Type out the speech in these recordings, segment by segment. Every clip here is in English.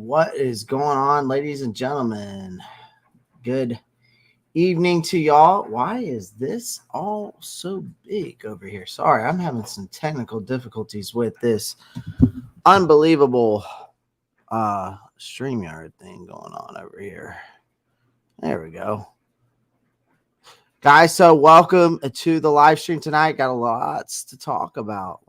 What is going on, ladies and gentlemen? Good evening to y'all. Why is this all so big over here? Sorry, I'm having some technical difficulties with this unbelievable StreamYard thing going on over here. There we go. Guys, so welcome to the live stream tonight. Got lots to talk about.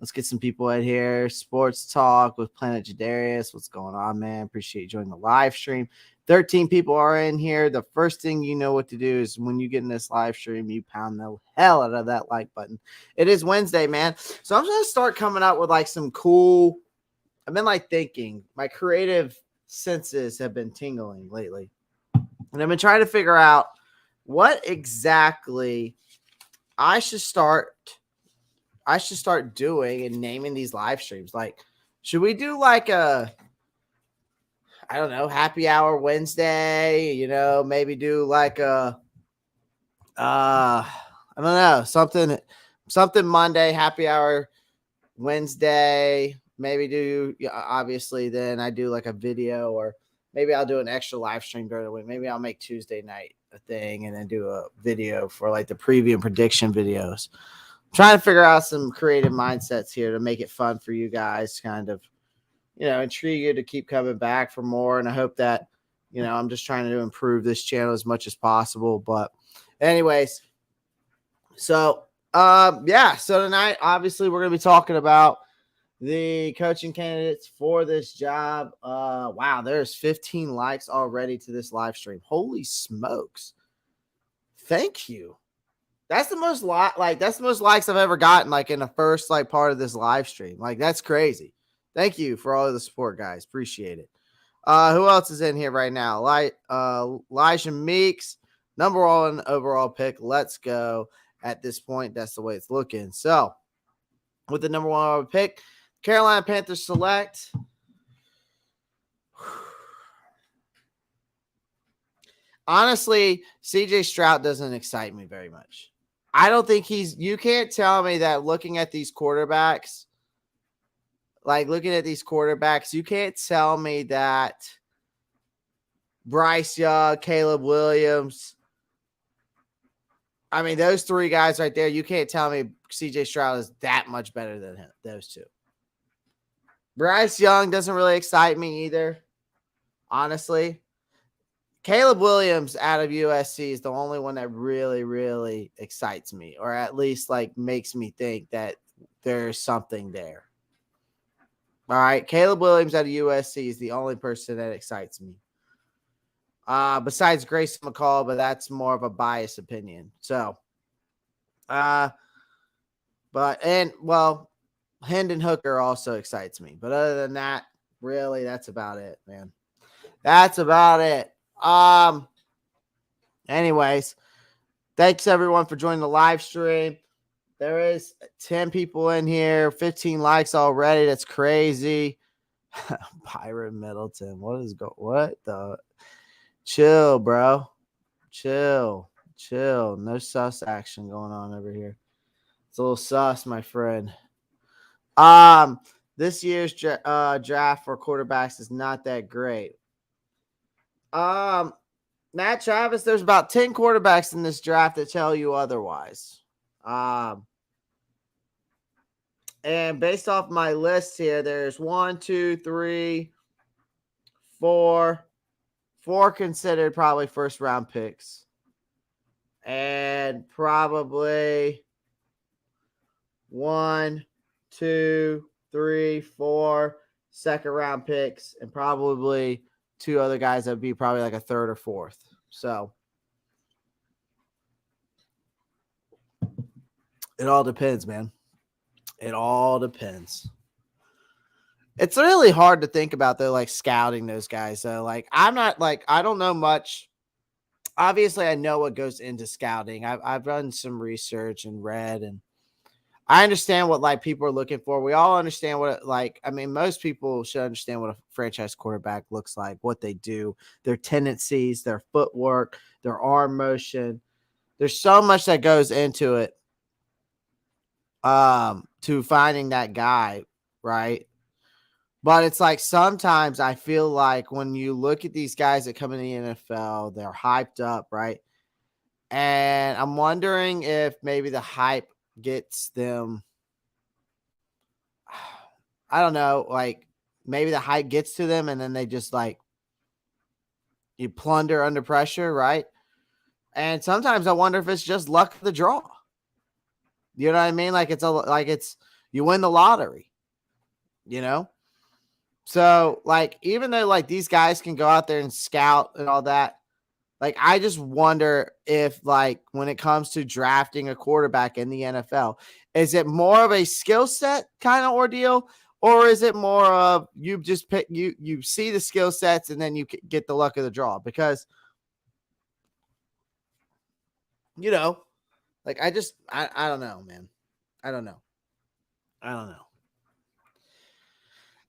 Let's get some people in here. Sports talk with Planet Jadarius. What's going on, man? Appreciate you joining the live stream. 13 people are in here. The first thing you know what to do is when you get in this live stream, you pound the hell out of that like button. It is Wednesday, man. So I'm going to start coming up with like some cool. I've been like thinking. My creative senses have been tingling lately. And I've been trying to figure out what exactly I should start doing and naming these live streams. Like, should we do like a, I don't know, happy hour Wednesday, maybe do like a, I don't know, something Monday, happy hour Wednesday, maybe do, obviously then I do like a video, or maybe I'll do an extra live stream during the week. Maybe I'll make Tuesday night a thing and then do a video for like the preview and prediction videos. Trying to figure out some creative mindsets here to make it fun for you guys, kind of, intrigue you to keep coming back for more. And I hope that, I'm just trying to improve this channel as much as possible. But anyways, so tonight, obviously, we're going to be talking about the coaching candidates for this job. Wow, there's 15 likes already to this live stream. Holy smokes. Thank you. That's the most likes I've ever gotten, like in the first part of this live stream. Like, that's crazy. Thank you for all of the support, guys. Appreciate it. Who else is in here right now? Elijah Meeks, number one overall pick. Let's go. At this point, that's the way it's looking. So, with the number one overall pick, Carolina Panthers select. Honestly, CJ Stroud doesn't excite me very much. I don't think you can't tell me that looking at these quarterbacks, you can't tell me that Bryce Young, Caleb Williams, I mean, those three guys right there, you can't tell me CJ Stroud is that much better than him, those two. Bryce Young doesn't really excite me either, honestly. Caleb Williams out of USC is the only one that really, really excites me, or at least makes me think that there's something there. All right. Caleb Williams out of USC is the only person that excites me. Besides Grayson McCall, but that's more of a biased opinion. So, Hendon Hooker also excites me. But other than that, really, that's about it, man. That's about it. Anyways, thanks everyone for joining the live stream. There is 10 people in here, 15 likes already. That's crazy. Byron Middleton. What the? Chill, bro. Chill. No sus action going on over here. It's a little sus, my friend. This year's draft for quarterbacks is not that great. Matt Travis, there's about 10 quarterbacks in this draft that tell you otherwise. And based off my list here, there's 4 considered probably first round picks. And probably 1, 2, 3, 4 second round picks, and probably 2 other guys that would be probably like a third or fourth. So it all depends, man. It all depends. It's really hard to think about though, scouting those guys. So I'm not I don't know much. Obviously, I know what goes into scouting. I've done some research and read, and I understand what people are looking for. We all understand what most people should understand what a franchise quarterback looks like, what they do, their tendencies, their footwork, their arm motion. There's so much that goes into it to finding that guy, right? But it's like sometimes I feel like when you look at these guys that come in the NFL, they're hyped up, right? And I'm wondering if maybe the hype gets them. I don't know, like maybe the hype gets to them and then they just like you plunder under pressure, right? And sometimes I wonder if it's just luck of the draw. You know what I mean? Like it's you win the lottery, you know? So like even though like these guys can go out there and scout and all that, like I just wonder if like when it comes to drafting a quarterback in the NFL, is it more of a skill set kind of ordeal? Or is it more of you just pick you see the skill sets and then you get the luck of the draw? Because you know, like I don't know, man. I don't know. I don't know.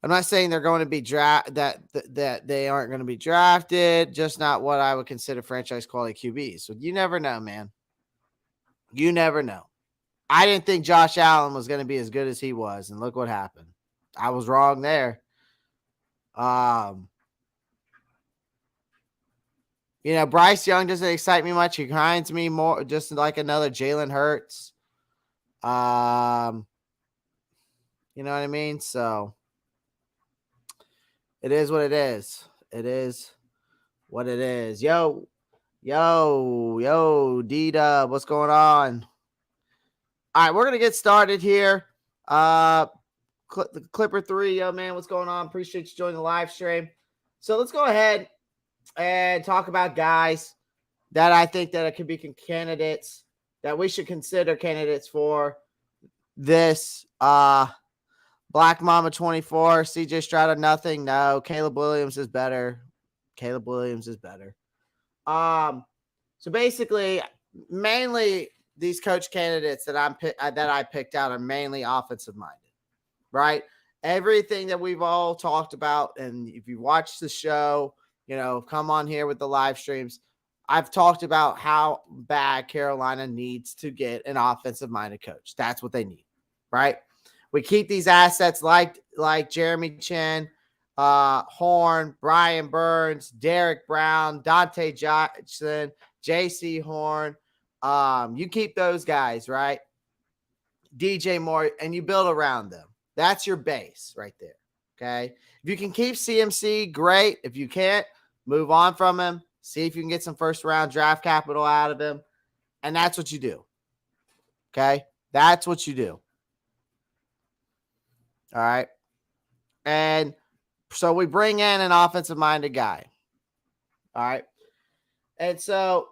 I'm not saying they're going to be that they aren't going to be drafted, just not what I would consider franchise quality QBs. So you never know, man. You never know. I didn't think Josh Allen was going to be as good as he was, and look what happened. I was wrong there. Um, Bryce Young doesn't excite me much. He grinds me more, just like another Jalen Hurts. You know what I mean? So it is what it is. It is what it is. D-Dub, what's going on? All right, we're going to get started here. Clipper 3, yo, man, what's going on? Appreciate you joining the live stream. So let's go ahead and talk about guys that I think that it could be candidates that we should consider candidates for this Black Mama 24, CJ Stroud nothing. No, Caleb Williams is better. So basically, mainly these coach candidates that I picked out are mainly offensive minded, right? Everything that we've all talked about, and if you watch the show, come on here with the live streams. I've talked about how bad Carolina needs to get an offensive minded coach. That's what they need, right? We keep these assets like Jeremy Chin, Horn, Brian Burns, Derek Brown, Dante Johnson, J.C. Horn. You keep those guys, right? DJ Moore, and you build around them. That's your base right there, okay? If you can keep CMC, great. If you can't, move on from him. See if you can get some first-round draft capital out of him, and that's what you do, okay? That's what you do. All right? And so we bring in an offensive-minded guy, all right? And so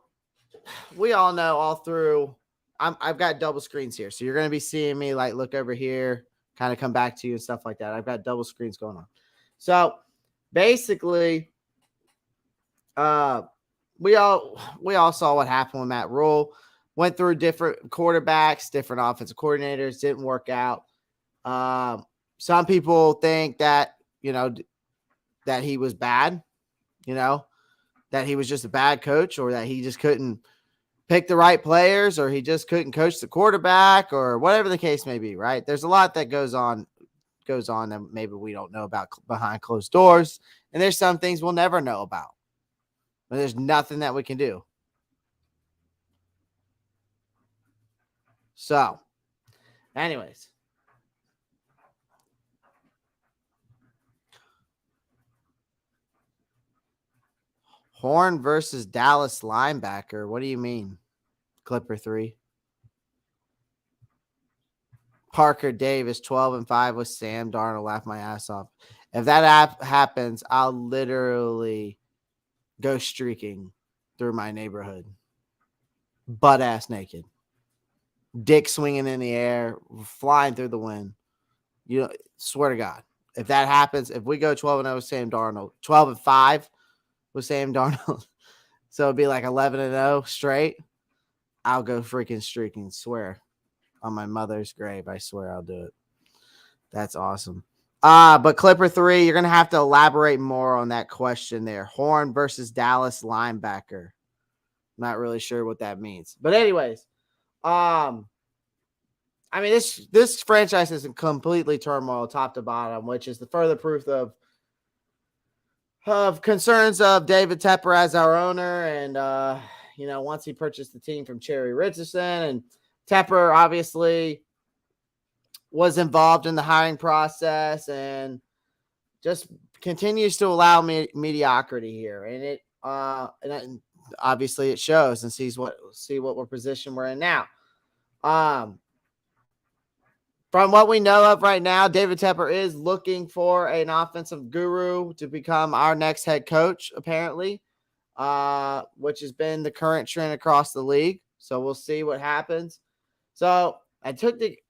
we all know all through I've got double screens here. So you're going to be seeing me like look over here, kind of come back to you and stuff like that. I've got double screens going on. So basically, we all saw what happened with Matt Rule. Went through different quarterbacks, different offensive coordinators, didn't work out. Some people think that, that he was bad, that he was just a bad coach, or that he just couldn't pick the right players, or he just couldn't coach the quarterback, or whatever the case may be, right? There's a lot that goes on that maybe we don't know about behind closed doors. And there's some things we'll never know about. But there's nothing that we can do. So, anyways. Horn versus Dallas linebacker. What do you mean? Clipper 3. Parker Davis, 12-5 with Sam Darnold. Laugh my ass off. If that happens, I'll literally go streaking through my neighborhood. Butt ass naked. Dick swinging in the air, flying through the wind. Swear to God. If that happens, if we go 12-0 with Sam Darnold, 12-5 with Sam Darnold, so it'd be like 11-0 straight, I'll go freaking streaking. Swear. On my mother's grave, I swear I'll do it. That's awesome. But Clipper 3, you're going to have to elaborate more on that question there. Horn versus Dallas linebacker. Not really sure what that means. But anyways, I mean, this franchise is in completely turmoil, top to bottom, which is the further proof of concerns of David Tepper as our owner, and once he purchased the team from Cherry Richardson, and Tepper obviously was involved in the hiring process and just continues to allow mediocrity here, and and obviously it shows, and see what we're position we're in now. From what we know of right now, David Tepper is looking for an offensive guru to become our next head coach, apparently, which has been the current trend across the league. So we'll see what happens. So I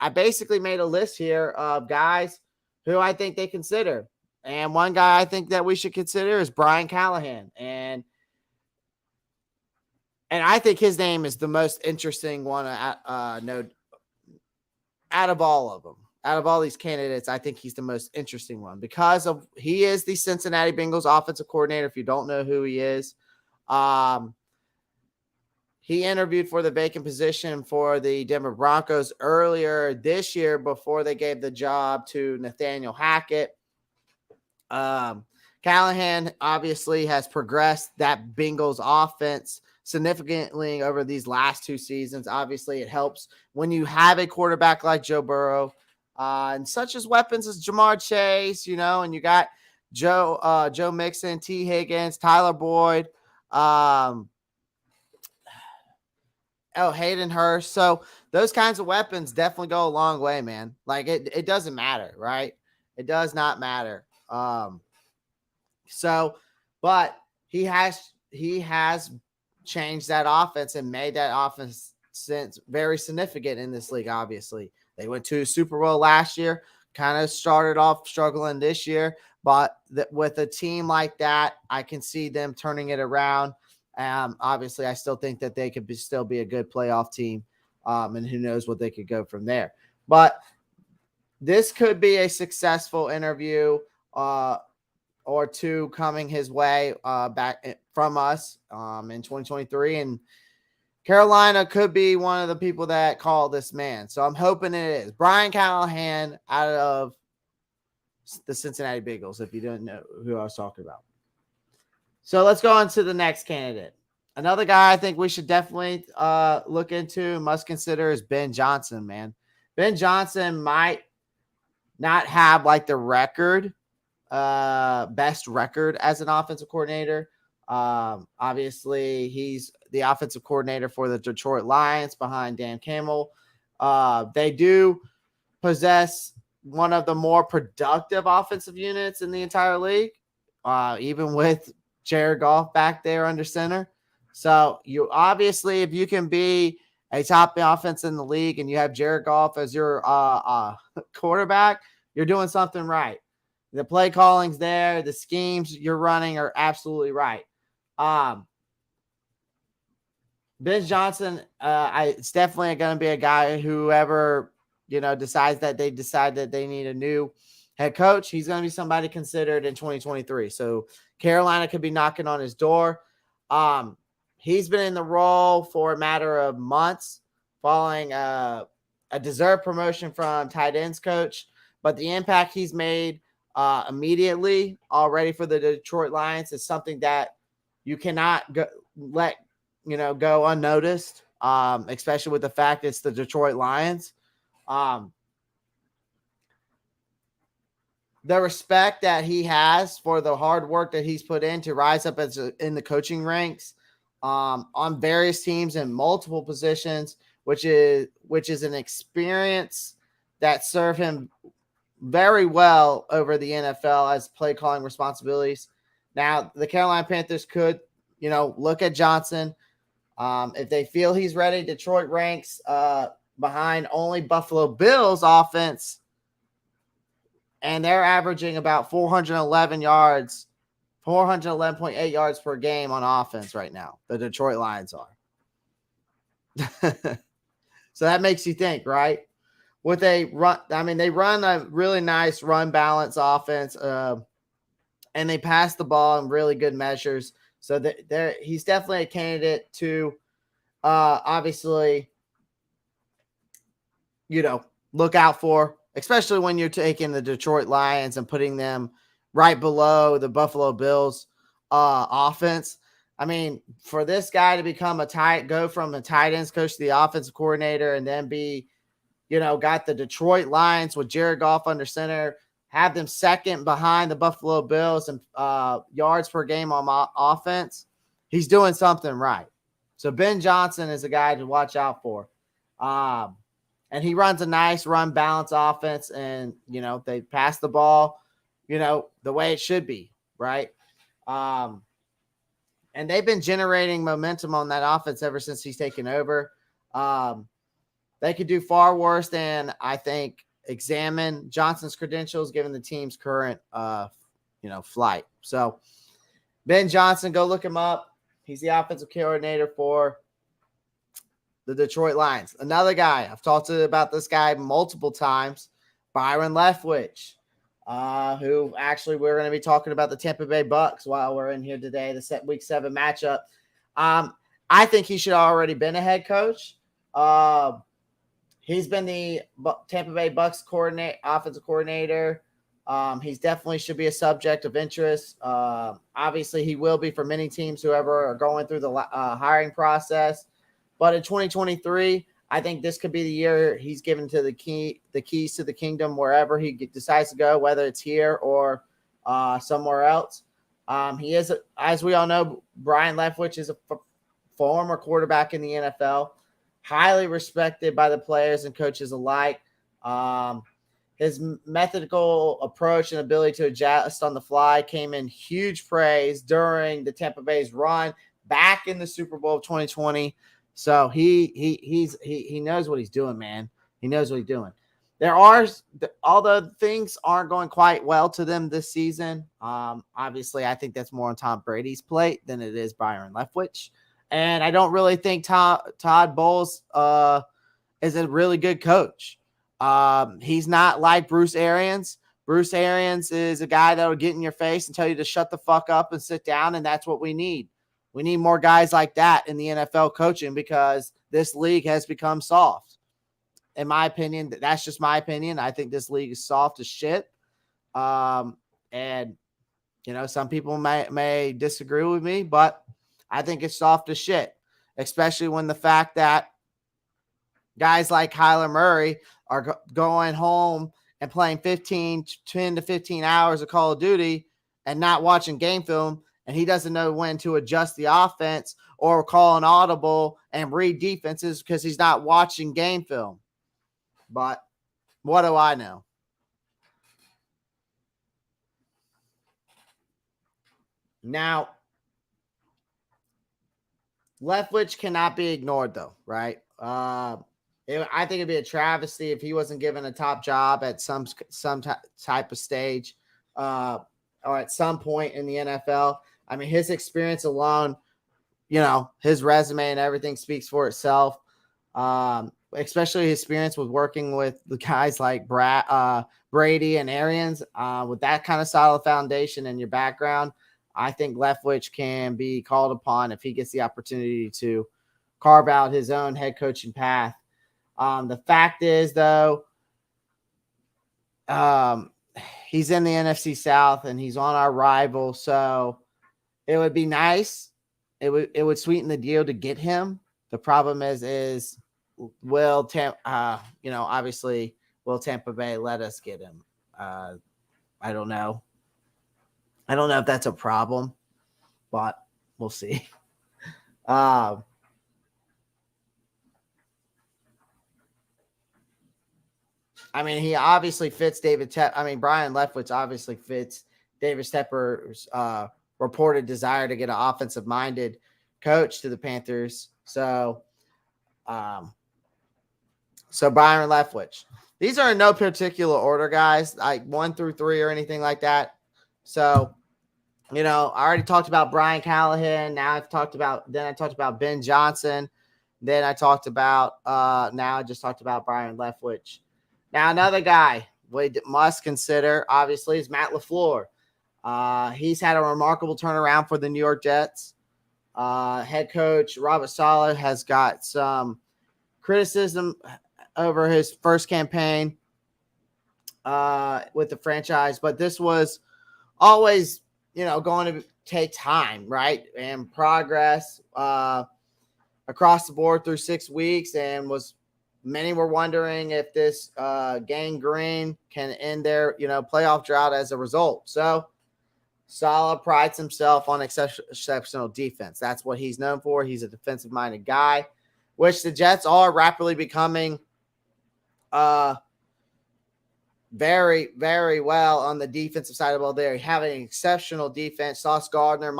basically made a list here of guys who I think they consider. And one guy I think that we should consider is Brian Callahan. And I think his name is the most interesting one out of all of them. Out of all these candidates, I think he's the most interesting one because he is the Cincinnati Bengals offensive coordinator. If you don't know who he is, he interviewed for the vacant position for the Denver Broncos earlier this year before they gave the job to Nathaniel Hackett. Callahan obviously has progressed that Bengals offense significantly over these last two seasons. Obviously, it helps when you have a quarterback like Joe Burrow and such as weapons as Jamar Chase, and you got Joe Mixon, T. Higgins, Tyler Boyd, Hayden Hurst. So those kinds of weapons definitely go a long way, man. Like it doesn't matter, right? It does not matter. But he has changed that offense and made that offense very significant in this league. Obviously, they went to Super Bowl last year, kind of started off struggling this year, but with a team like that, I can see them turning it around. Obviously, I still think that they could still be a good playoff team, and who knows what they could go from there. But this could be a successful interview or two coming his way back from us in 2023. And Carolina could be one of the people that call this man. So I'm hoping it is. Brian Callahan out of the Cincinnati Bengals, if you didn't know who I was talking about. So let's go on to the next candidate. Another guy I think we should definitely look into, must consider, is Ben Johnson, man. Ben Johnson might not have like the best record as an offensive coordinator. Obviously, he's the offensive coordinator for the Detroit Lions behind Dan Campbell. They do possess one of the more productive offensive units in the entire league, even with Jared Goff back there under center. So you obviously, if you can be a top offense in the league and you have Jared Goff as your quarterback, you're doing something right. The play calling's there. The schemes you're running are absolutely right. Ben Johnson, it's definitely going to be a guy whoever, decides that they need a new head coach. He's going to be somebody considered in 2023. So Carolina could be knocking on his door. He's been in the role for a matter of months following a deserved promotion from tight ends coach, but the impact he's made immediately already for the Detroit Lions is something that you cannot let go unnoticed, especially with the fact it's the Detroit Lions. The respect that he has for the hard work that he's put in to rise up in the coaching ranks on various teams in multiple positions, which is an experience that served him very well over the NFL as play calling responsibilities. Now, the Carolina Panthers could, look at Johnson. If they feel he's ready, Detroit ranks behind only Buffalo Bills offense, and they're averaging about 411 yards, 411.8 yards per game on offense right now. The Detroit Lions are. So that makes you think, right? What they run, they run a really nice run balance offense, and they pass the ball in really good measures. So he's definitely a candidate to, obviously, look out for, especially when you're taking the Detroit Lions and putting them right below the Buffalo Bills offense. I mean, for this guy to become go from a tight ends coach to the offensive coordinator and then be, got the Detroit Lions with Jared Goff under center, have them second behind the Buffalo Bills and yards per game on offense, he's doing something right. So Ben Johnson is a guy to watch out for. And he runs a nice run balance offense, and, they pass the ball, the way it should be, right? And they've been generating momentum on that offense ever since he's taken over. They could do far worse than, I think, examine Johnson's credentials given the team's current, flight. So Ben Johnson, go look him up. He's the offensive coordinator for the Detroit Lions. Another guy, I've talked about this guy multiple times, Byron Leftwich, who actually we're going to be talking about the Tampa Bay Bucks while we're in here today, the Week 7 matchup. I think he should have already been a head coach. He's been the Tampa Bay Bucks offensive coordinator. He's definitely should be a subject of interest. Obviously, he will be for many teams, whoever are going through the hiring process. But in 2023, I think this could be the year he's given to the keys to the kingdom wherever he decides to go, whether it's here or somewhere else. He is, as we all know, Byron Leftwich is a former quarterback in the NFL, highly respected by the players and coaches alike. His methodical approach and ability to adjust on the fly came in huge praise during the Tampa Bay's run back in the Super Bowl of 2020. So he knows what he's doing, man. He knows what he's doing. Although things aren't going quite well to them this season, obviously I think that's more on Tom Brady's plate than it is Byron Leftwich. And I don't really think Todd Bowles is a really good coach. He's not like Bruce Arians. Bruce Arians is a guy that will get in your face and tell you to shut the fuck up and sit down, and that's what we need. We need more guys like that in the NFL coaching because this league has become soft. In my opinion, that's just my opinion. I think this league is soft as shit. And, some people may disagree with me, but I think it's soft as shit, especially when the fact that guys like Kyler Murray are going home and playing 10 to 15 hours of Call of Duty and not watching game film, and he doesn't know when to adjust the offense or call an audible and read defenses because he's not watching game film. But what do I know? Now, Leftwich cannot be ignored, though, right? I think it'd be a travesty if he wasn't given a top job at some type of stage or at some point in the NFL. I mean, his experience alone, his resume and everything speaks for itself, especially his experience with working with the guys like Brady and Arians. With that kind of solid foundation in your background, I think Leftwich can be called upon if he gets the opportunity to carve out his own head coaching path. The fact is, though, he's in the NFC South and he's on our rival, so it would be nice. It would sweeten the deal to get him. The problem is will obviously will Tampa Bay let us get him? I don't know. I don't know if that's a problem, but we'll see. I mean, he obviously fits Brian Leftwich obviously fits David Tepper's reported desire to get an offensive-minded coach to the Panthers. So Byron Leftwich. These are in no particular order, guys, like 1 through 3 or anything like that. So, I already talked about Brian Callahan. Now I talked about Ben Johnson. Then I talked about now I just talked about Byron Leftwich. Now another guy we must consider, obviously, is Matt LaFleur. He's had a remarkable turnaround for the New York Jets. Head coach Robert Saleh has got some criticism over his first campaign with the franchise, but this was always, going to take time, right? And progress across the board through 6 weeks, and many were wondering if this gangrene can end their, playoff drought as a result. So Saleh prides himself on exceptional defense. That's what he's known for. He's a defensive-minded guy, which the Jets are rapidly becoming very, very well on the defensive side of the ball. They're having an exceptional defense. Sauce Gardner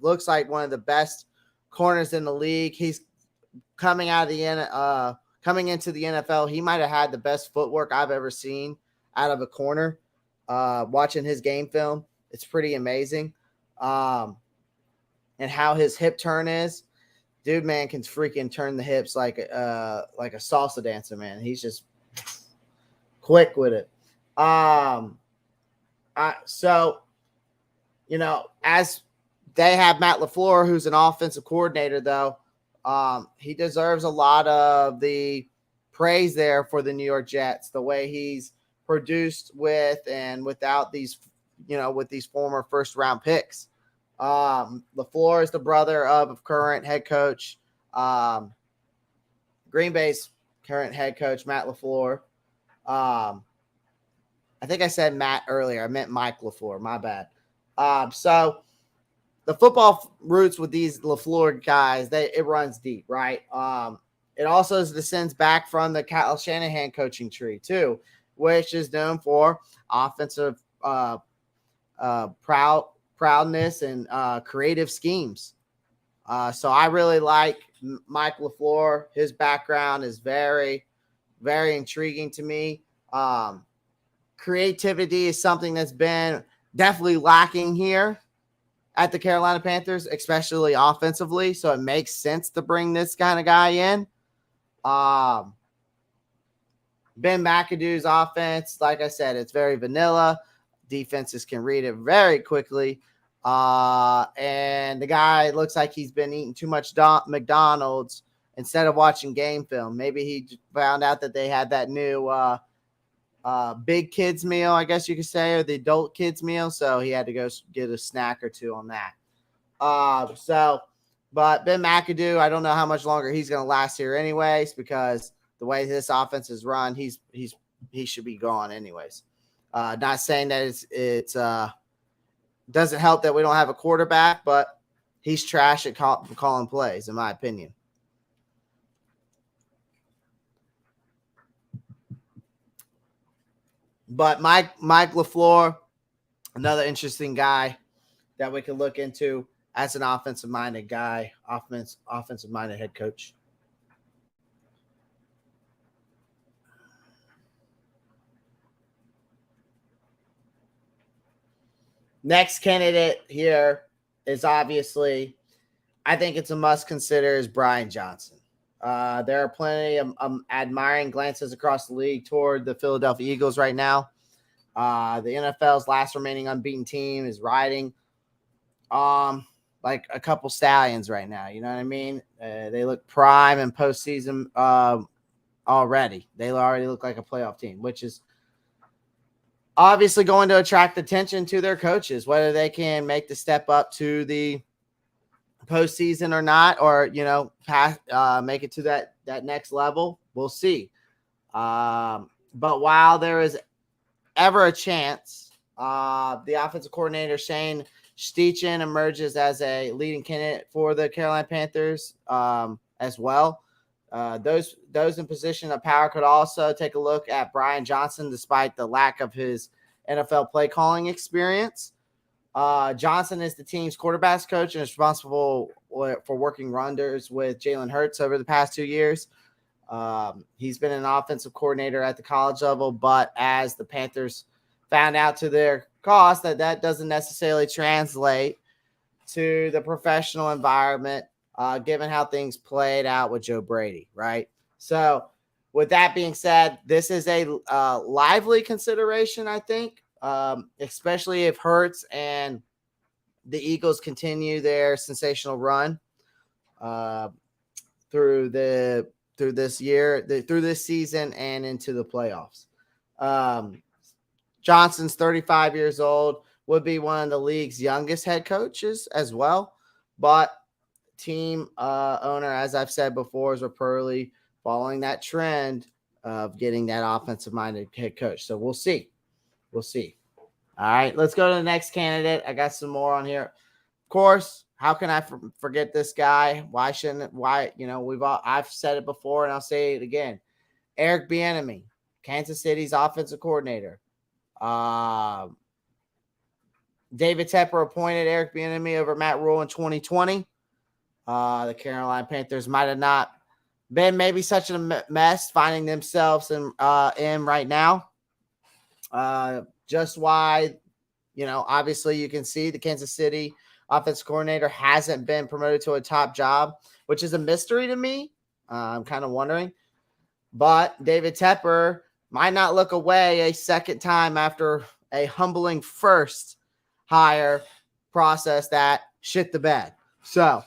looks like one of the best corners in the league. He's coming into the NFL. He might have had the best footwork I've ever seen out of a corner. Watching his game film, it's pretty amazing. And how his hip turn is. Dude, man, can freaking turn the hips like a salsa dancer, man. He's just quick with it. So, as they have Matt LaFleur, who's an offensive coordinator, though, he deserves a lot of the praise there for the New York Jets, the way he's produced with and without these, with these former first round picks. LaFleur is the brother of current head coach, Green Bay's current head coach, Matt LaFleur. I think I said Matt earlier. I meant Mike LaFleur. My bad. So the football roots with these LaFleur guys, it runs deep, right? It also descends back from the Kyle Shanahan coaching tree too, which is known for offensive proudness and creative schemes. So I really like Mike LaFleur. His background is very, very intriguing to me. Creativity is something that's been definitely lacking here at the Carolina Panthers, especially offensively. So it makes sense to bring this kind of guy in. Ben McAdoo's offense, like I said, it's very vanilla. Defenses can read it very quickly. And the guy looks like he's been eating too much McDonald's instead of watching game film. Maybe he found out that they had that new big kids meal, I guess you could say, or the adult kids meal. So he had to go get a snack or two on that. But Ben McAdoo, I don't know how much longer he's going to last here anyways, because the way this offense is run, he should be gone anyways. Not saying that it's doesn't help that we don't have a quarterback, but he's trash at calling plays, in my opinion. But Mike LaFleur, another interesting guy that we can look into as an offensive-minded guy, offensive-minded head coach. Next candidate here is obviously, I think it's a must consider, is Brian Johnson. There are plenty of admiring glances across the league toward the Philadelphia Eagles right now. The NFL's last remaining unbeaten team is riding like a couple stallions right now. You know what I mean? They look prime in postseason already. They already look like a playoff team, which is obviously going to attract attention to their coaches, whether they can make the step up to the postseason or not, or make it to that next level. We'll see. But while there is ever a chance, the offensive coordinator Shane Steichen emerges as a leading candidate for the Carolina Panthers as well. Those in position of power could also take a look at Brian Johnson, despite the lack of his NFL play calling experience. Johnson is the team's quarterbacks coach and is responsible for working wonders with Jalen Hurts over the past 2 years. He's been an offensive coordinator at the college level, but as the Panthers found out to their cost, that doesn't necessarily translate to the professional environment, given how things played out with Joe Brady, right? So with that being said, this is a lively consideration, I think, especially if Hurts and the Eagles continue their sensational run through the through this year, through this season, and into the playoffs. Johnson's 35 years old, would be one of the league's youngest head coaches as well. But team owner, as I've said before, is reportedly following that trend of getting that offensive-minded head coach. So we'll see. We'll see. All right, let's go to the next candidate. I got some more on here. Of course, how can I forget this guy? Why shouldn't? Why, I've said it before and I'll say it again. Eric Bieniemy, Kansas City's offensive coordinator. David Tepper appointed Eric Bieniemy over Matt Rule in 2020. The Carolina Panthers might have not been maybe such a mess finding themselves in right now. Just why, obviously you can see the Kansas City offensive coordinator hasn't been promoted to a top job, which is a mystery to me. I'm kind of wondering. But David Tepper might not look away a second time after a humbling first hire process that shit the bed. So,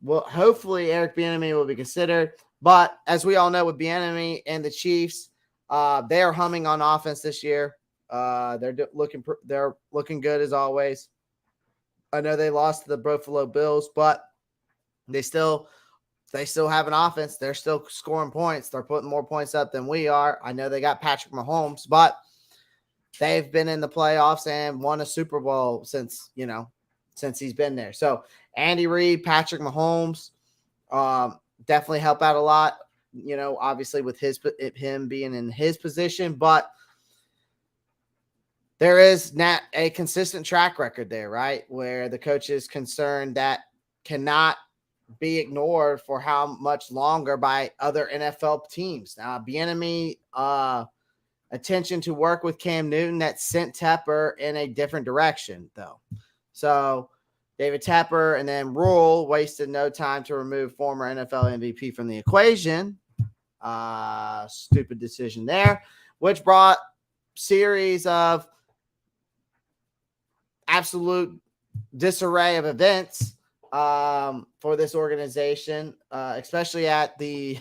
well, hopefully Eric Bieniemy will be considered. But as we all know, with Bieniemy and the Chiefs, they are humming on offense this year. They're looking good as always. I know they lost to the Buffalo Bills, but they still have an offense. They're still scoring points. They're putting more points up than we are. I know they got Patrick Mahomes, but they've been in the playoffs and won a Super Bowl since he's been there. So Andy Reid, Patrick Mahomes, definitely help out a lot, obviously with him being in his position, but there is not a consistent track record there, right? Where the coach is concerned that cannot be ignored for how much longer by other NFL teams. Now, Bieniemy, attention to work with Cam Newton that sent Tepper in a different direction, though. So David Tepper and then Rule wasted no time to remove former NFL MVP from the equation. Stupid decision there, which brought series of absolute disarray of events for this organization, especially at the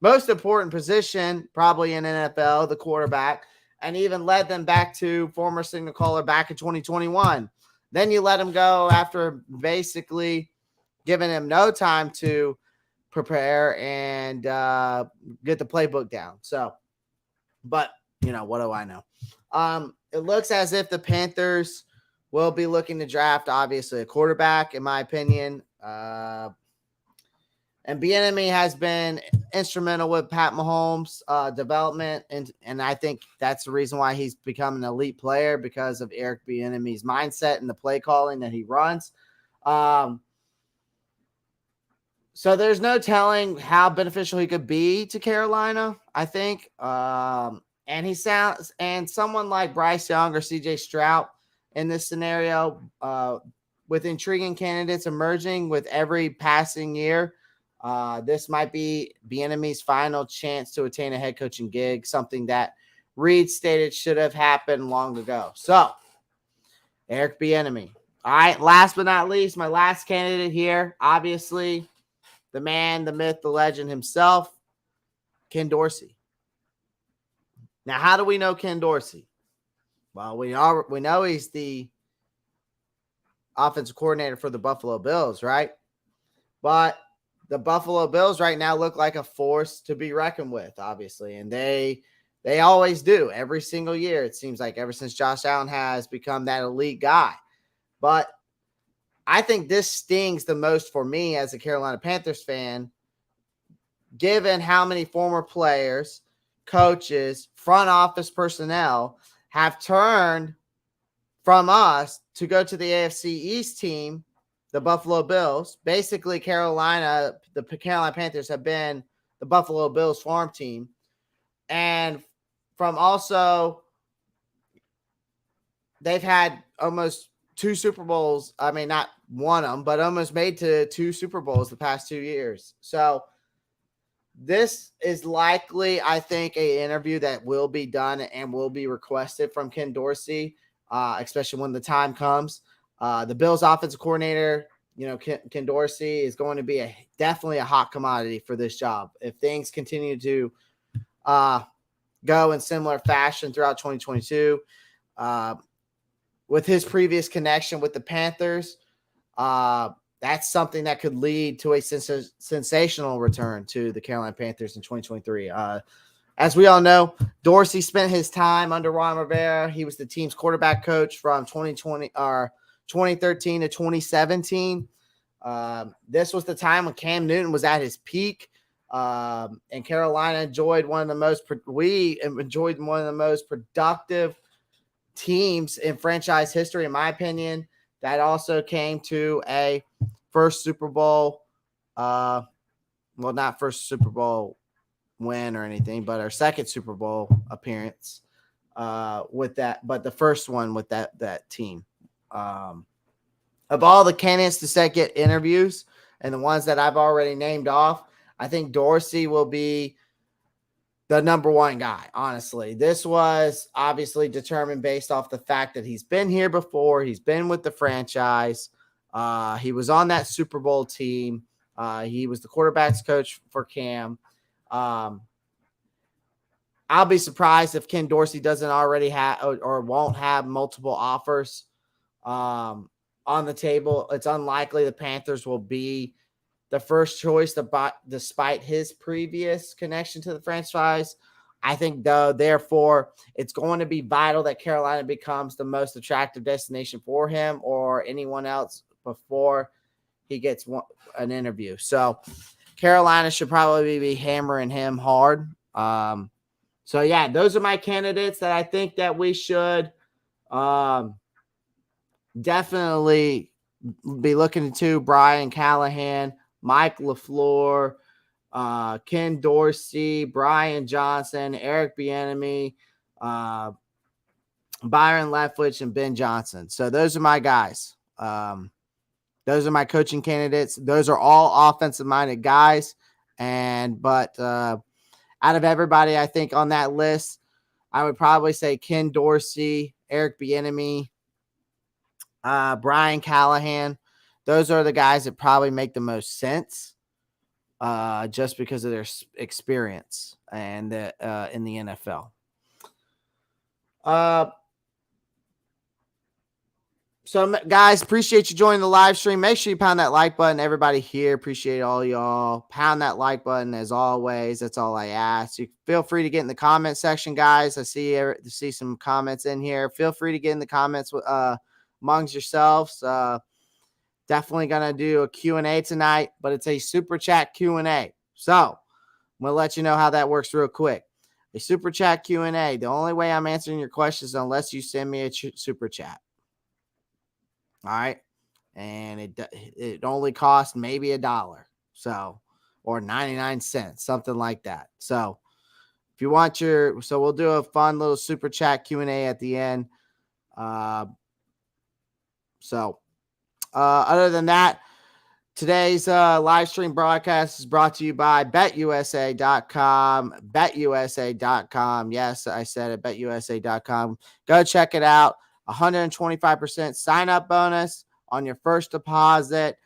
most important position probably in NFL, the quarterback, and even led them back to former signal caller back in 2021. Then you let him go after basically giving him no time to prepare and get the playbook down. So, but, what do I know? It looks as if the Panthers will be looking to draft, obviously, a quarterback, in my opinion. And Bieniemy has been instrumental with Pat Mahomes' development, and I think that's the reason why he's become an elite player, because of Eric Bieniemy's mindset and the play calling that he runs. So there's no telling how beneficial he could be to Carolina, I think. And someone like Bryce Young or CJ Stroud in this scenario, with intriguing candidates emerging with every passing year, this might be Bieniemy's final chance to attain a head coaching gig, something that Reid stated should have happened long ago. So, Eric Bieniemy. All right, last but not least, my last candidate here, obviously, the man, the myth, the legend himself, Ken Dorsey. Now, how do we know Ken Dorsey? Well, we know he's the offensive coordinator for the Buffalo Bills, right? But the Buffalo Bills right now look like a force to be reckoned with, obviously, and they always do every single year. It seems like ever since Josh Allen has become that elite guy. But I think this stings the most for me as a Carolina Panthers fan, given how many former players, coaches, front office personnel have turned from us to go to the AFC East team, the Buffalo Bills. Basically, the Carolina Panthers have been the Buffalo Bills farm team. And from also, they've had almost 2 Super Bowls. I mean, not won them, but almost made to 2 Super Bowls the past 2 years. So this is likely, I think, an interview that will be done and will be requested from Ken Dorsey, especially when the time comes. The Bills offensive coordinator Ken Dorsey is going to be definitely a hot commodity for this job. If things continue to go in similar fashion throughout 2022, with his previous connection with the Panthers, that's something that could lead to a sensational return to the Carolina Panthers in 2023. As we all know, Dorsey spent his time under Ron Rivera. He was the team's quarterback coach from 2013 to 2017. This was the time when Cam Newton was at his peak, and Carolina enjoyed one of the most productive teams in franchise history, in my opinion. That also came to a first Super Bowl, not first Super Bowl win or anything, but our second Super Bowl appearance with that, but the first one with that team. Of all the candidates to get interviews and the ones that I've already named off, I think Dorsey will be the number one guy, honestly. This was obviously determined based off the fact that he's been here before. He's been with the franchise. He was on that Super Bowl team. He was the quarterback's coach for Cam. I'll be surprised if Ken Dorsey doesn't already have or won't have multiple offers on the table. It's unlikely the Panthers will be the first choice despite his previous connection to the franchise. I think, though, therefore, it's going to be vital that Carolina becomes the most attractive destination for him or anyone else before he gets an interview. So Carolina should probably be hammering him hard. So, yeah, those are my candidates that I think that we should definitely be looking into. Brian Callahan, Mike LaFleur, Ken Dorsey, Brian Johnson, Eric Bieniemy, Byron Leftwich, and Ben Johnson. So those are my guys. Those are my coaching candidates. Those are all offensive-minded guys. But out of everybody, I think on that list, I would probably say Ken Dorsey, Eric Bieniemy, Brian Callahan. Those are the guys that probably make the most sense, just because of their experience and in the NFL. So, guys, appreciate you joining the live stream. Make sure you pound that like button. Everybody here, appreciate all y'all. Pound that like button as always. That's all I ask. You feel free to get in the comment section, guys. I see some comments in here. Feel free to get in the comments amongst yourselves. Definitely going to do a Q&A tonight, but it's a super chat Q&A. So I'm going to let you know how that works real quick. A super chat Q&A. The only way I'm answering your questions is unless you send me a super chat. All right. And it only costs maybe $1. So, or 99 cents, something like that. So if you want so we'll do a fun little super chat Q&A at the end. Other than that, today's live stream broadcast is brought to you by BetUSA.com. BetUSA.com. Yes, I said it. BetUSA.com. Go check it out. 125% sign-up bonus on your first deposit.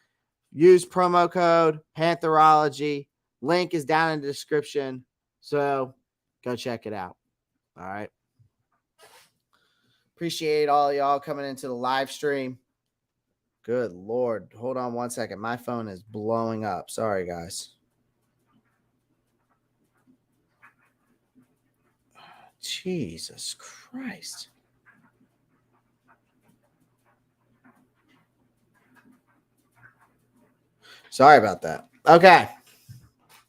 Use promo code Pantherology. Link is down in the description. So go check it out. All right. Appreciate all y'all coming into the live stream. Good Lord. Hold on one second. My phone is blowing up. Sorry, guys. Jesus Christ. Sorry about that. Okay.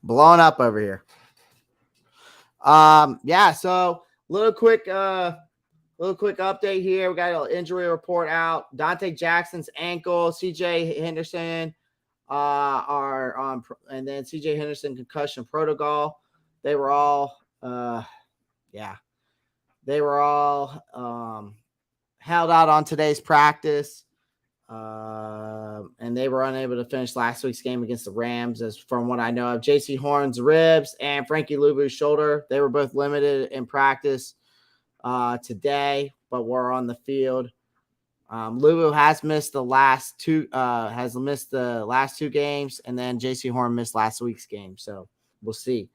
Blowing up over here. Yeah, so little quick update here. We got an injury report out. Dante Jackson's ankle, CJ Henderson are on, and then CJ Henderson concussion protocol. They were all held out on today's practice. And they were unable to finish last week's game against the Rams, as from what I know of. J.C. Horn's ribs and Frankie Louvu's shoulder, they were both limited in practice today, but were on the field Lubu has missed the last two games, and then JC Horn missed last week's game. So we'll see.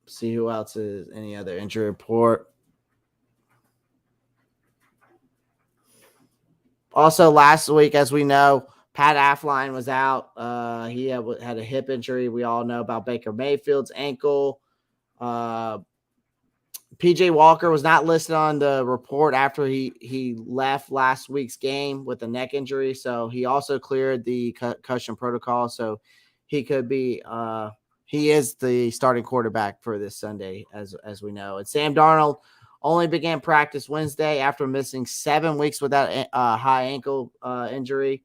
See who else is any other injury report. Also, last week, as we know, Pat Affline was out. He had a hip injury. We all know about Baker Mayfield's ankle. PJ Walker was not listed on the report after he left last week's game with a neck injury. So he also cleared the concussion protocol. So he could be he is the starting quarterback for this Sunday, as we know. And Sam Darnold only began practice Wednesday after missing 7 weeks without a high ankle injury.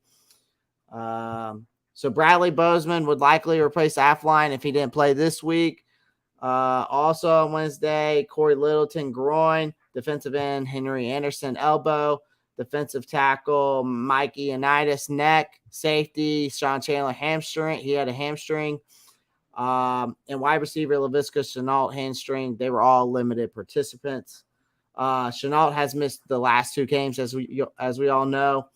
So Bradley Bozeman would likely replace Affline if he didn't play this week. Also on Wednesday, Corey Littleton groin, defensive end Henry Anderson elbow, defensive tackle Mike Ioannidis neck, safety Sean Chandler hamstring. He had a hamstring. And wide receiver Laviska Shenault hamstring. They were all limited participants. Shenault has missed the last 2 games, as we all know.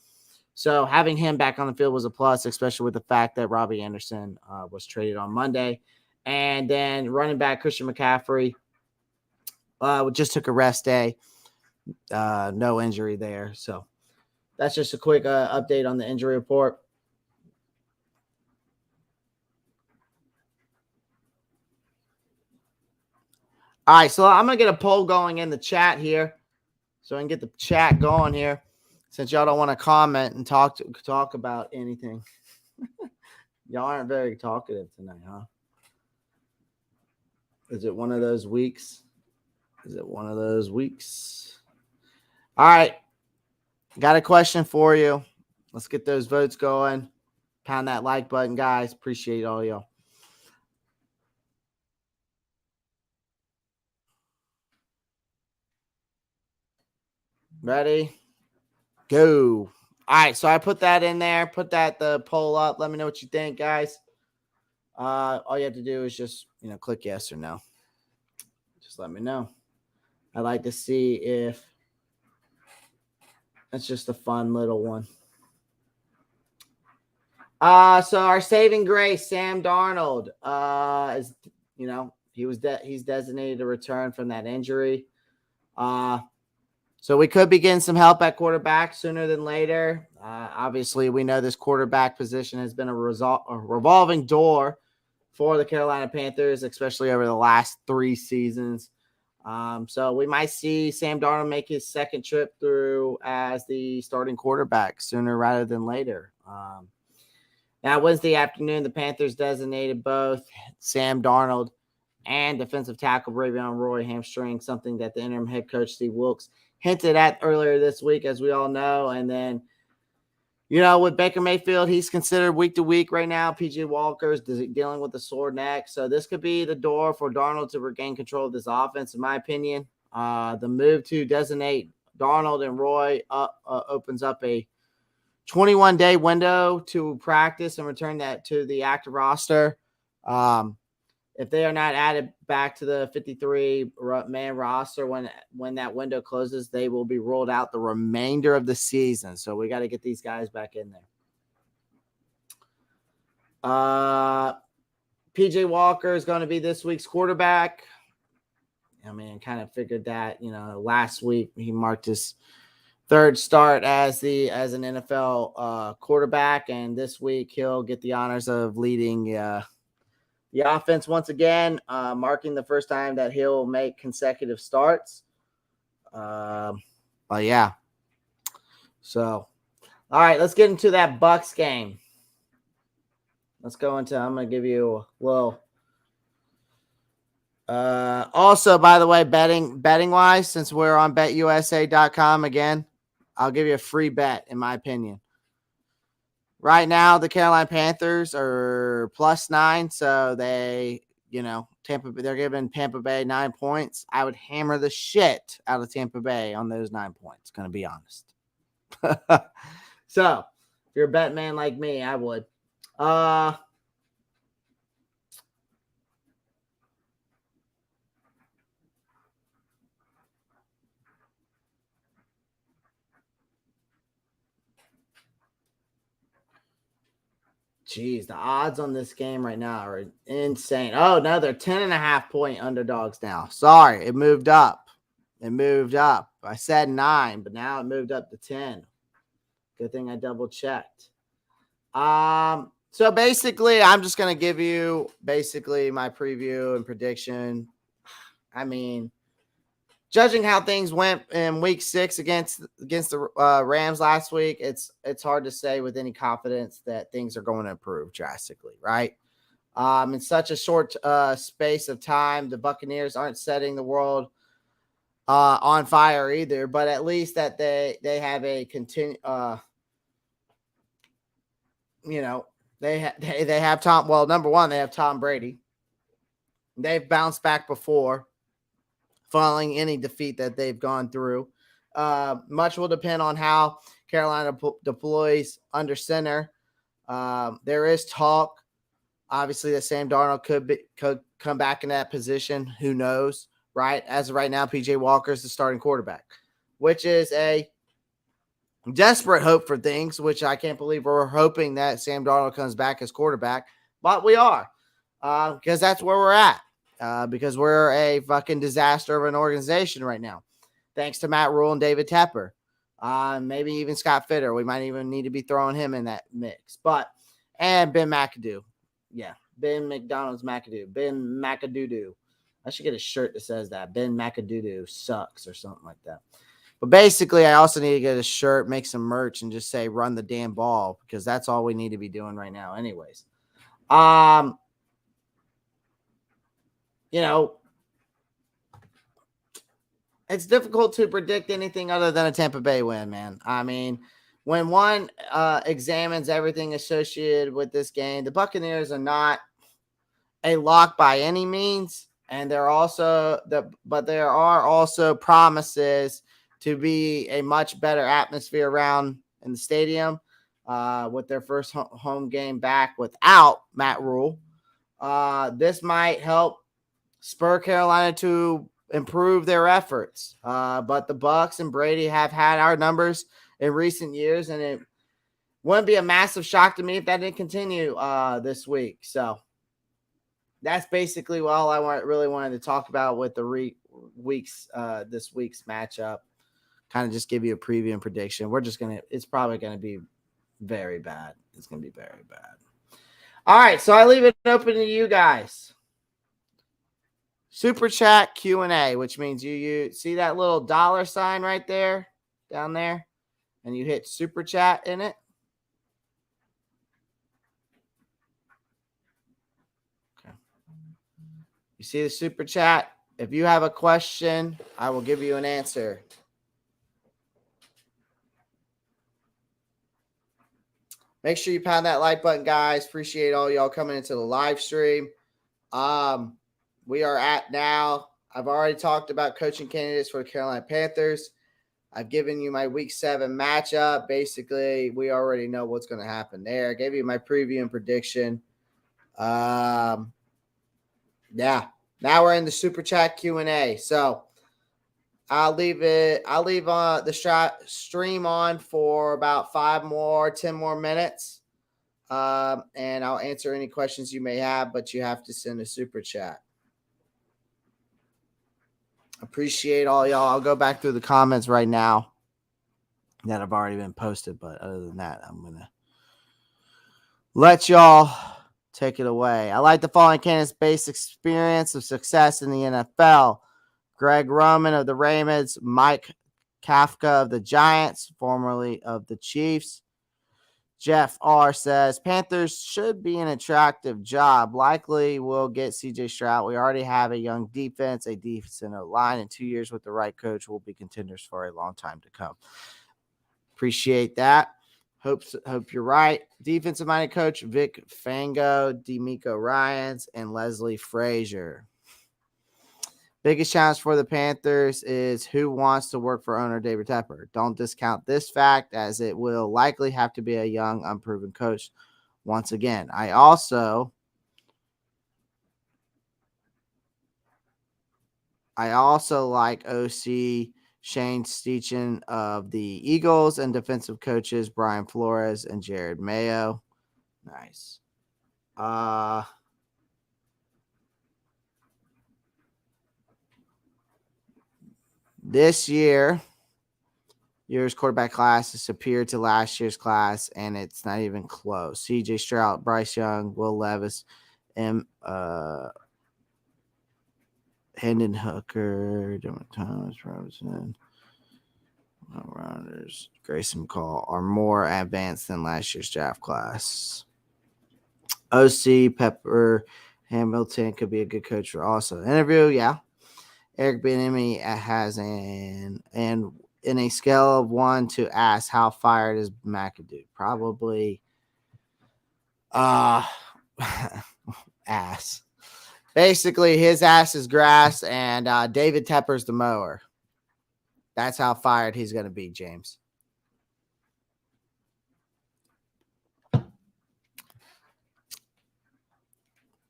So having him back on the field was a plus, especially with the fact that Robbie Anderson was traded on Monday. And then running back Christian McCaffrey just took a rest day. No injury there. So that's just a quick update on the injury report. All right, so I'm going to get a poll going in the chat here so I can get the chat going here since y'all don't want to comment and talk about anything. Y'all aren't very talkative tonight, huh? Is it one of those weeks? All right. Got a question for you. Let's get those votes going. Pound that like button, guys. Appreciate all y'all. Ready? Go. All right. So I put that in there. Put the poll up. Let me know what you think, guys. All you have to do is just, click yes or no. Just let me know. I'd like to see if that's just a fun little one. So our saving grace, Sam Darnold, is, he's designated to return from that injury. So we could be getting some help at quarterback sooner than later. Obviously, we know this quarterback position has been a revolving door for the Carolina Panthers, especially over the last 3 seasons. So we might see Sam Darnold make his second trip through as the starting quarterback sooner rather than later. Now, Wednesday afternoon, the Panthers designated both Sam Darnold and defensive tackle Bravion Roy hamstring, something that the interim head coach Steve Wilks hinted at earlier this week, as we all know. And then, with Baker Mayfield, he's considered week to week right now. PJ Walker's dealing with a sore neck. So this could be the door for Darnold to regain control of this offense, in my opinion. The move to designate Darnold and Roy opens up a 21-day window to practice and return that to the active roster. If they are not added back to the 53-man roster when that window closes, they will be rolled out the remainder of the season. So we got to get these guys back in there. PJ Walker is going to be this week's quarterback. Kind of figured that, last week he marked his 3rd start as an NFL quarterback, and this week he'll get the honors of leading the offense once again, marking the first time that he'll make consecutive starts. But yeah. So, all right, let's get into that Bucs game. I'm going to give you a little. Also, by the way, betting wise, since we're on betusa.com again, I'll give you a free bet, in my opinion. Right now, the Carolina Panthers are +9, so they're giving Tampa Bay 9 points. I would hammer the shit out of Tampa Bay on those 9 points, going to be honest. So, if you're a bet man like me, I would. Geez, the odds on this game right now are insane. Oh, no, they're 10.5-point underdogs now. Sorry, it moved up. It moved up. I said 9, but now it moved up to 10. Good thing I double checked. So basically, I'm just going to give you basically my preview and prediction. I mean, judging how things went in week 6 against the Rams last week, it's hard to say with any confidence that things are going to improve drastically, right? In such a short space of time, the Buccaneers aren't setting the world on fire either, but at least that they have a continue. They have Tom. Well, number one, they have Tom Brady. They've bounced back before, following any defeat that they've gone through. Much will depend on how Carolina deploys under center. There is talk, obviously, that Sam Darnold could come back in that position. Who knows, right? As of right now, PJ Walker is the starting quarterback, which is a desperate hope for things, which I can't believe we're hoping that Sam Darnold comes back as quarterback, but we are, because that's where we're at. Because we're a fucking disaster of an organization right now. Thanks to Matt Rule and David Tepper. Maybe even Scott Fitter. We might even need to be throwing him in that mix. And Ben McAdoo. Yeah, Ben McDonald's McAdoo. Ben McAdoo. I should get a shirt that says that. Ben McAdoo sucks or something like that. But basically, I also need to get a shirt, make some merch, and just say run the damn ball, because that's all we need to be doing right now anyways. It's difficult to predict anything other than a Tampa Bay win, man. I mean, when one examines everything associated with this game, the Buccaneers are not a lock by any means, and there are also promises to be a much better atmosphere around in the stadium with their first home game back without Matt Rule. This might help spur Carolina to improve their efforts. But the Bucs and Brady have had our numbers in recent years, and it wouldn't be a massive shock to me if that didn't continue this week. So that's basically all I really wanted to talk about with the this week's matchup. Kind of just give you a preview and prediction. It's probably going to be very bad. It's going to be very bad. All right, so I leave it open to you guys. Super Chat Q&A, which means you see that little dollar sign right there, down there, and you hit Super Chat in it. Okay. You see the Super Chat? If you have a question, I will give you an answer. Make sure you pound that like button, guys. Appreciate all y'all coming into the live stream. We are at now. I've already talked about coaching candidates for the Carolina Panthers. I've given you my week 7 matchup. Basically, we already know what's going to happen there. I gave you my preview and prediction. Yeah. Now we're in the Super Chat Q&A. So I'll leave the stream on for about 10 more minutes. And I'll answer any questions you may have, but you have to send a Super Chat. Appreciate all y'all. I'll go back through the comments right now that have already been posted, but other than that, I'm going to let y'all take it away. I like the following candidates' base experience of success in the NFL. Greg Roman of the Ravens, Mike Kafka of the Giants, formerly of the Chiefs. Jeff R. says, Panthers should be an attractive job. Likely will get C.J. Stroud. We already have a young defense, a decent line. In 2 years with the right coach, we'll be contenders for a long time to come. Appreciate that. Hope you're right. Defensive-minded coach Vic Fango, D'Amico Ryans, and Leslie Frazier. Biggest challenge for the Panthers is who wants to work for owner David Tepper. Don't discount this fact, as it will likely have to be a young, unproven coach once again. I also like OC Shane Steichen of the Eagles and defensive coaches Brian Flores and Jared Mayo. Nice. This year's quarterback class is superior to last year's class, and it's not even close. C.J. Stroud, Bryce Young, Will Levis, and Hendon Hooker, Dylan Thomas, Robinson, Rounders, Grayson McCall are more advanced than last year's draft class. OC, Pepper, Hamilton could be a good coach for also. Interview, yeah. Eric Bieniemy has and in a scale of 1 to ask, how fired is McAdoo? Probably ass. Basically, his ass is grass, and David Tepper's the mower. That's how fired he's going to be, James.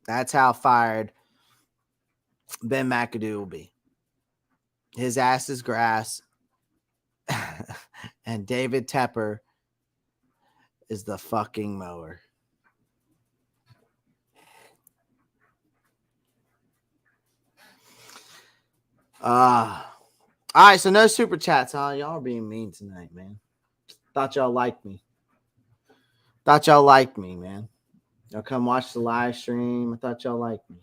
That's how fired Ben McAdoo will be. His ass is grass, and David Tepper is the fucking mower. All right, so no super chats, huh? Y'all are being mean tonight, man. Thought y'all liked me. Man. Y'all come watch the live stream. I thought y'all liked me.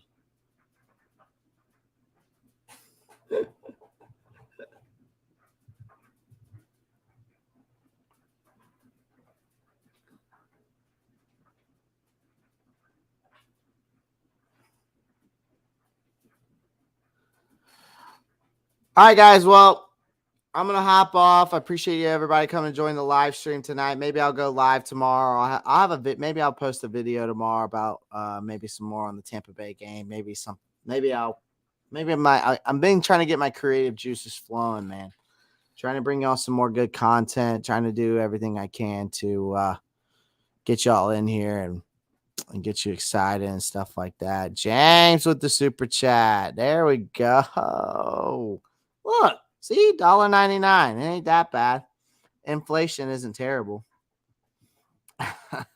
All right, guys. Well, I'm going to hop off. I appreciate you, everybody, coming to join the live stream tonight. Maybe I'll go live tomorrow. Maybe I'll post a video tomorrow about maybe some more on the Tampa Bay game. I'm trying to get my creative juices flowing, man. Trying to bring y'all some more good content, trying to do everything I can to get y'all in here and get you excited and stuff like that. James with the super chat. There we go. Look, see, $1.99. It ain't that bad. Inflation isn't terrible. I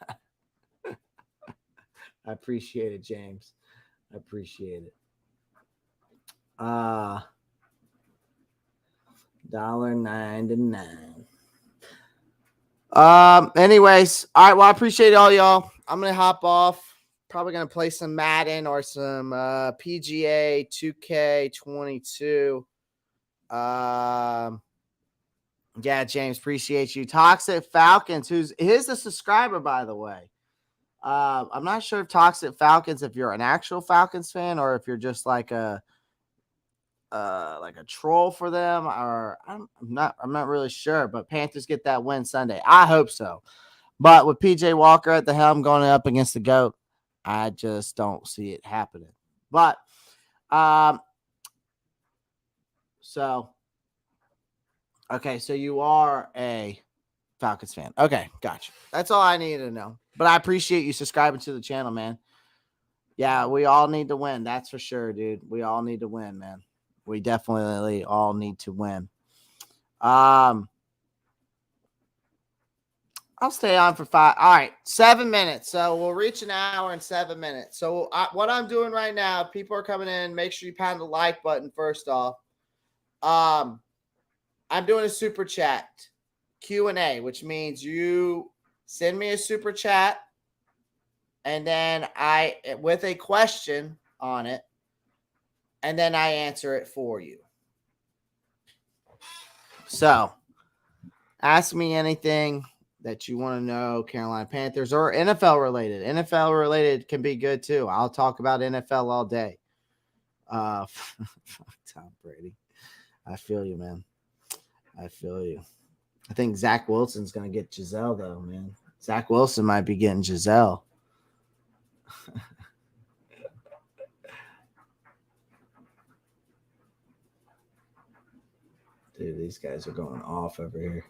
appreciate it, James. I appreciate it. $1.99. Anyways, all right. Well, I appreciate all y'all. I'm gonna hop off. Probably gonna play some Madden or some PGA 2K22. Yeah, James, appreciate you. Toxic Falcons, who's a subscriber, by the way. I'm not sure if Toxic Falcons, if you're an actual Falcons fan or if you're just like a troll for them, or I'm not really sure. But Panthers get that win Sunday. I hope so. But with PJ Walker at the helm going up against the GOAT, I just don't see it happening. But so you are a Falcons fan. Okay, gotcha. That's all I needed to know. But I appreciate you subscribing to the channel, man. Yeah, we all need to win. That's for sure, dude. We all need to win, man. We definitely all need to win. I'll stay on for 7 minutes. So we'll reach an hour in 7 minutes. So what I'm doing right now, people are coming in. Make sure you pound the like button first off. I'm doing a super chat Q&A, which means you send me a super chat and then with a question on it, and then I answer it for you. So ask me anything that you want to know, Carolina Panthers or NFL related. NFL related can be good too. I'll talk about NFL all day. Tom Brady. I feel you, man. I feel you. I think Zach Wilson's going to get Giselle, though, man. Zach Wilson might be getting Giselle. Dude, these guys are going off over here.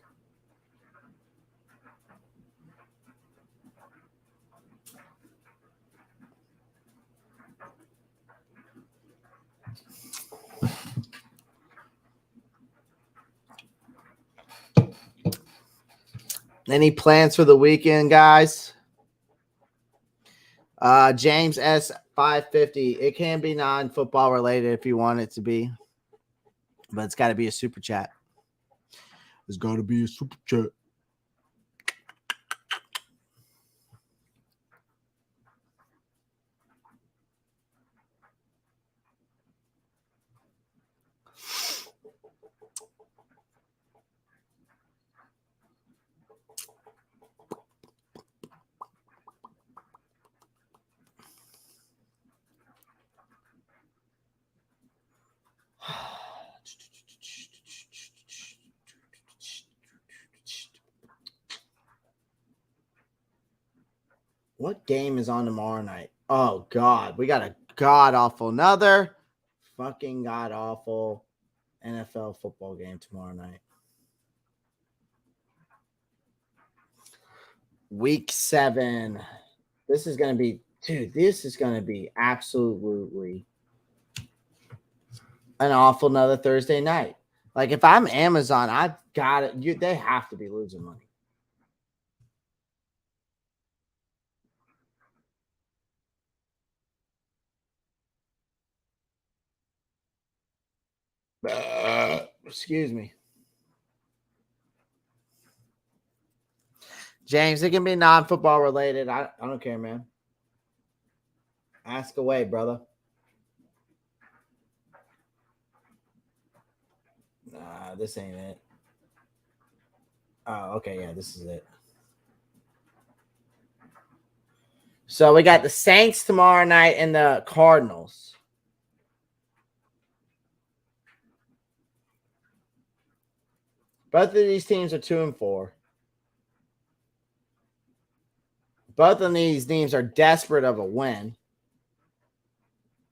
Any plans for the weekend, guys? James S 550. It can be non-football related if you want it to be, but it's got to be a super chat. It's got to be a super chat. What game is on tomorrow night? Oh, God. We got a god-awful, another fucking god-awful NFL football game tomorrow night. Week 7. This is going to be, dude, this is going to be absolutely an awful another Thursday night. Like, if I'm Amazon, I've got it. They have to be losing money. Excuse me. James, it can be non-football related. I don't care, man. Ask away, brother. Nah, this ain't it. Oh, okay. Yeah, this is it. So we got the Saints tomorrow night and the Cardinals. Both of these teams are 2-4. Both of these teams are desperate of a win.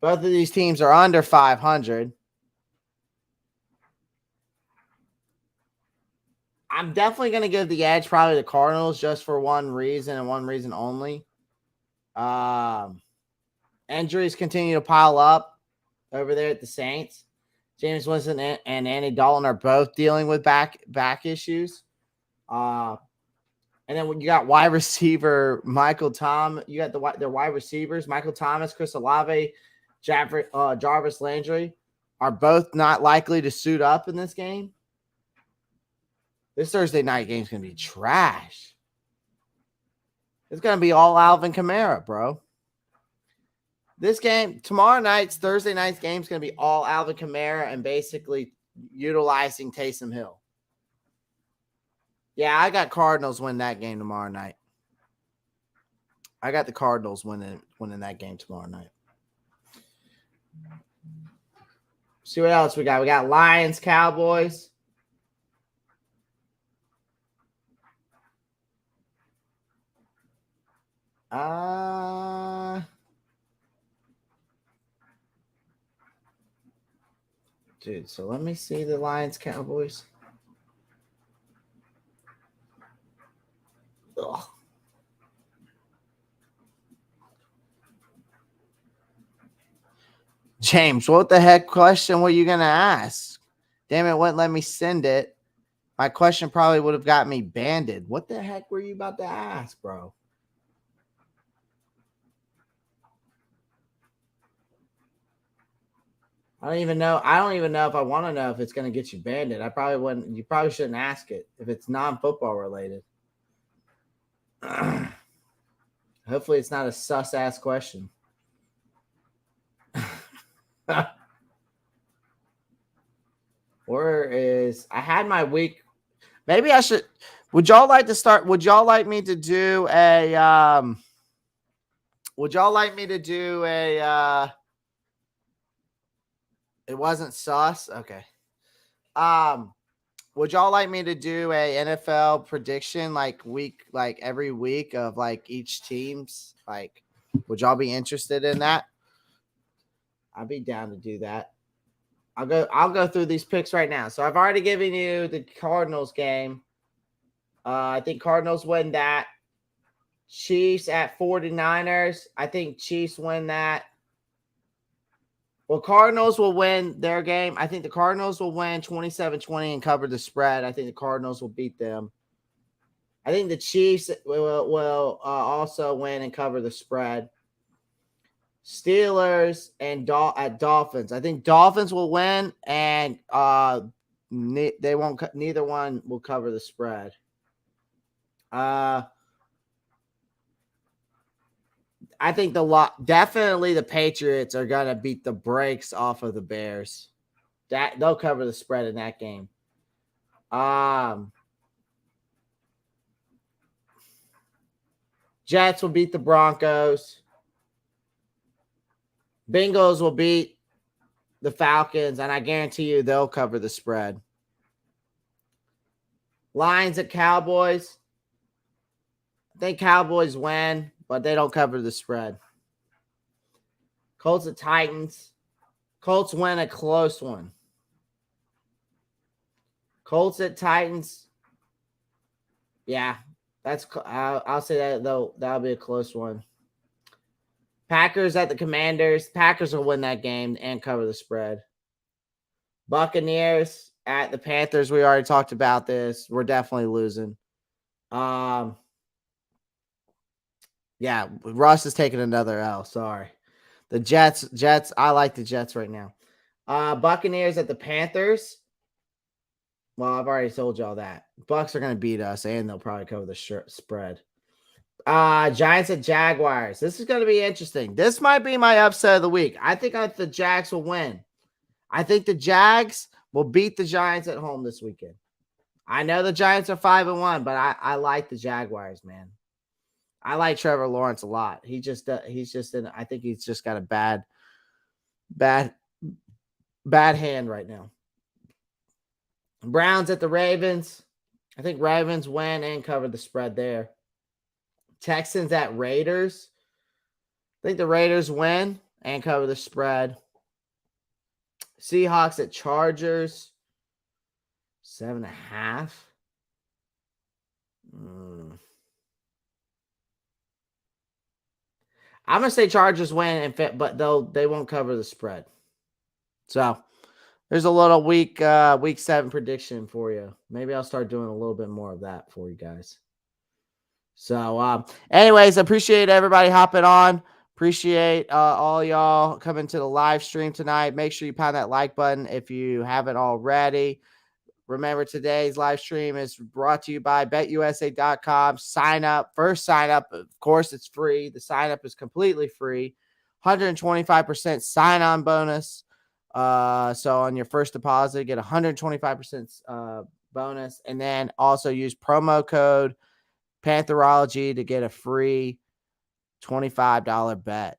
Both of these teams are under 500. I'm definitely going to give the edge probably the Cardinals just for one reason and one reason only. Injuries continue to pile up over there at the Saints. James Winston and Andy Dalton are both dealing with back issues. And then when you got wide receiver Michael Tom, you got their wide receivers Michael Thomas, Chris Olave, Jarvis Landry are both not likely to suit up in this game. This Thursday night game is going to be trash. It's going to be all Alvin Kamara, bro. This game, Thursday night's game is going to be all Alvin Kamara and basically utilizing Taysom Hill. Yeah, I got Cardinals win that game tomorrow night. I got the Cardinals winning that game tomorrow night. See what else we got. We got Lions, Cowboys. Dude, so let me see the Lions, Cowboys. Ugh. James, what the heck question were you going to ask? Damn it, wouldn't let me send it. My question probably would have got me banded. What the heck were you about to ask, bro? I don't even know if I want to know if it's going to get you banded. I probably wouldn't. You probably shouldn't ask it if it's non-football related. Hopefully it's not a sus-ass question. Where is I had my week? Maybe I should. Would y'all like to start? Would y'all like me to do a? Would y'all like me to do a? It wasn't sus. Okay. Would y'all like me to do a NFL prediction like every week of like each team's like? Would y'all be interested in that? I'd be down to do that. I'll go through these picks right now. So I've already given you the Cardinals game. I think Cardinals win that. Chiefs at 49ers. I think Chiefs win that. Well, Cardinals will win their game. I think the Cardinals will win 27-20 and cover the spread. I think the Cardinals will beat them. I think the Chiefs will also win and cover the spread. Steelers and at Dolphins. I think Dolphins will win, and they won't. Neither one will cover the spread. I think definitely the Patriots are gonna beat the brakes off of the Bears. That they'll cover the spread in that game. Jets will beat the Broncos. Bengals will beat the Falcons, and I guarantee you they'll cover the spread. Lions at Cowboys. I think Cowboys win, but they don't cover the spread. Colts at Titans. Colts win a close one. Colts at Titans. Yeah, I'll say that that'll be a close one. Packers at the Commanders. Packers will win that game and cover the spread. Buccaneers at the Panthers. We already talked about this. We're definitely losing. Yeah, Russ is taking another L. Sorry. The Jets. I like the Jets right now. Buccaneers at the Panthers. Well, I've already told y'all that. Bucks are going to beat us, and they'll probably cover the spread. Giants at Jaguars. This is going to be interesting. This might be my upset of the week. I think the Jags will win. I think the Jags will beat the Giants at home this weekend. I know the Giants are 5-1, but I like the Jaguars, man. I like Trevor Lawrence a lot. I think he's just got a bad hand right now. Browns at the Ravens. I think Ravens win and cover the spread there. Texans at Raiders. I think the Raiders win and cover the spread. Seahawks at Chargers. 7.5. I'm going to say Chargers win, but they won't cover the spread. So there's a little week 7 prediction for you. Maybe I'll start doing a little bit more of that for you guys. So anyways, appreciate everybody hopping on. Appreciate all y'all coming to the live stream tonight. Make sure you pound that like button if you haven't already. Remember, today's live stream is brought to you by BetUSA.com. Sign up. First sign up, of course, it's free. The sign up is completely free. 125% sign-on bonus. So on your first deposit, get 125% bonus. And then also use promo code Pantherology to get a free $25 bet.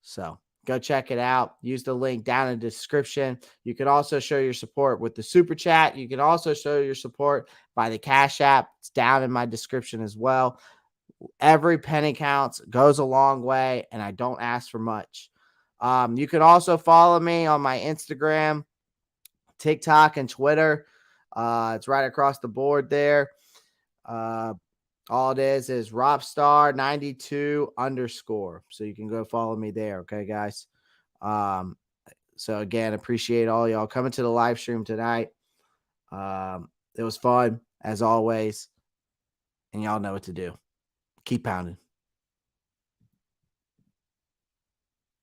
So go check it out. Use the link down in the description. You can also show your support with the super chat. You can also show your support by the Cash App. It's down in my description as well. Every penny counts, goes a long way, and I don't ask for much. You can also follow me on my Instagram, TikTok, and Twitter. It's right across the board there. All it is Roppstar92_. So you can go follow me there. Okay, guys. So again, appreciate all y'all coming to the live stream tonight. It was fun as always. And y'all know what to do. Keep pounding.